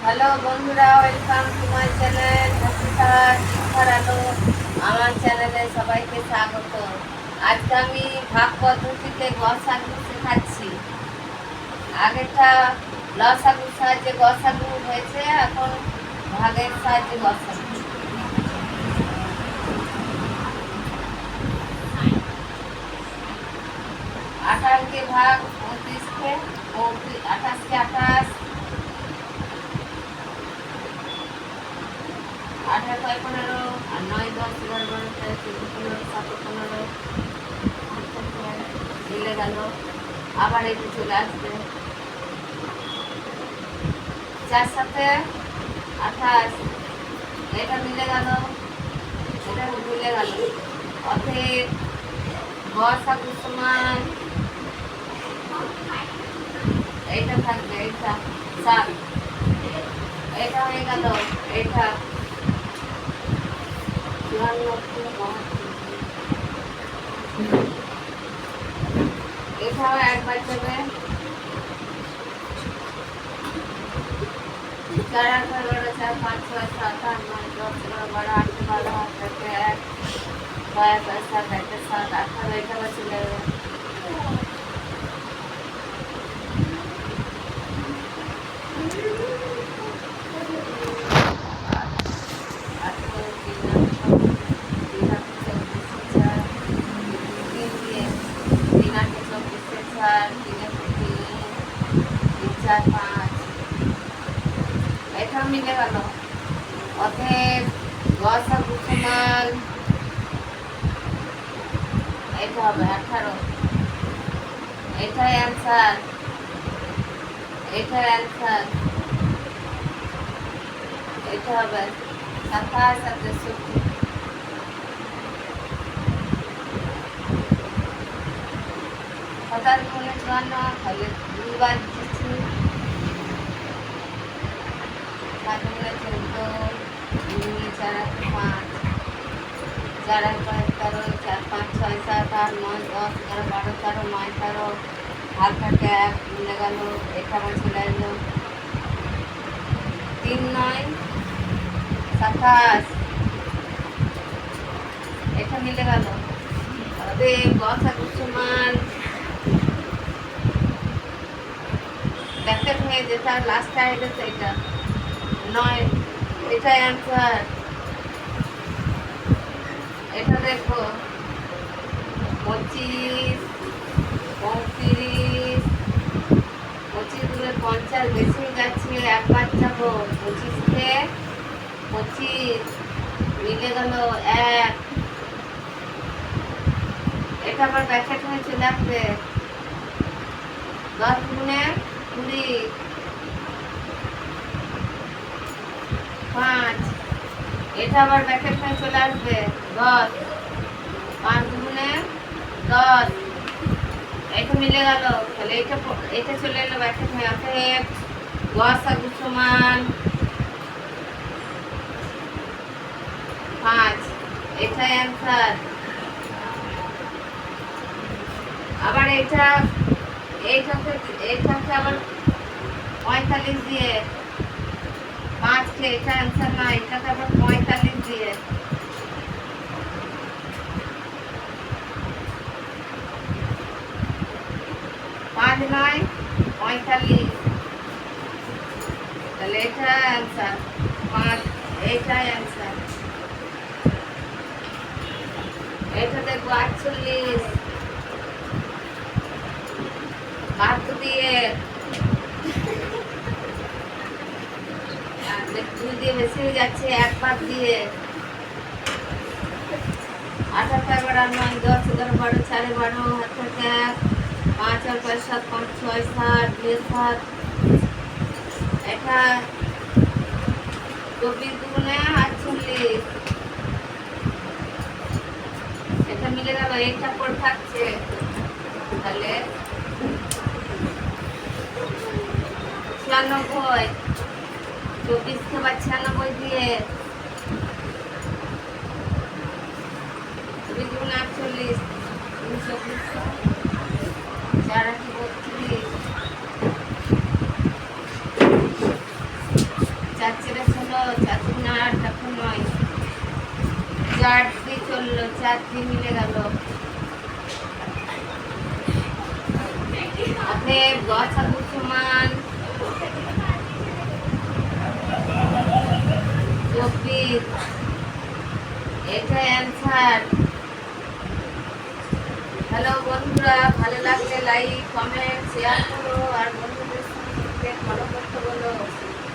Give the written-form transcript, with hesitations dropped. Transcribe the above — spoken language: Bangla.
হ্যালো বন্ধুরা, ওয়েলকাম টু মাই চ্যানেল শিক্ষার আলো। আমার চ্যানেলে সবাইকে স্বাগত। আজকে আমি ভাগ পদ্ধতিতে গসাগু শেখাচ্ছি। আগেরটা লসাগুর সাহায্যে গসাগু হয়েছে, এখন ভাগের সাহায্যে গসাগু। 18 के भाग 29 के 28 के 28, 8 আর 5 15 আর 9 10 11 12 13 14 15 17 মিলে গেল। আবার এটি চলে আসবে 4 7 28, এটা মিলে গেল, এটা মিলে গেল। অতএব গসাগু সমান এইটা থাকবে, এইটা 7, এটা হয়ে গেল, এইটা 54, এটাও একবার যাবে 4 8 12 4 5 6 7 8 9 10 11 12 8 12 8 1 2 5 7 8 7 18, এটা বসে যাবে। এটা মিলে গেল। অতএব গসাগু সমান এটা হবে 18, এটাই অ্যান্সার, এটার অ্যান্সার, এটা হবে 27 67। হঠাৎ মনে 54, তাহলে দুইবার দিচ্ছি 7 গুণে 14, 2 4 5, 4 5 13, 4 5 6 7 8 9 10 11 12 13 9 13, হাত থাকে 1 মিলে গেল, এটা আবার চলে এলো 3 9 27, এটা মিলে গেল। তবে গসাগু সমান ব্যাকেট হয়ে যেটা লাস্ট আইডেছে এটা 9, এটা অ্যান্সার। এটা দেখো 25 35, 25 গুলো 50 বেশি যাচ্ছে, একবার যাবো 25 কে 25 মিলে গেল 1, এটা আবার ব্যাকেট হয়ে চলে আসবে 10 গুণে 20 5, এটা আবার ব্যাকেট হয়ে চলে আসবে 10, 5 গুণে 10, এটা মিলে গেল, তাহলে এটা চলে এলো ব্যাকেট হয়ে। অতএব গসাগু সমান 5, এটাই অ্যান্সার। আবার এইটাকে আবার 45 দিয়ে 5 কে, এটা অ্যান্সার না, এটাকে আবার 45 দিয়ে 5 9 45, তাহলে এটা অ্যান্সার 5, এইটাই অ্যান্সার। এটা দেখবো 48, 12 দিয়ে 2 দিয়ে বেশি হয়ে যাচ্ছে, একবার দিয়ে 8 আর 11 9 10 11 12 4 12 হাত থেকে 1 5 আর 5 7 5 6 7 2 7, এটা 24 গুণে 48, এটা মিলে গেল, এটা পড়ে থাকছে, তাহলে 96, 24 কে 96 দিয়ে 24 গুণে 48, 24 4 32, 4 16, 4 3 8, 8 9, 4 3 চললো, 4 3 মিলে গেল। অতএব গসাগু সমান 24। এটা অ্যান্সার। হ্যালো বন্ধুরা, ভালো লাগলে লাইক কমেন্ট শেয়ার করো আর বন্ধুদের সঙ্গে ফলো করতে বলো।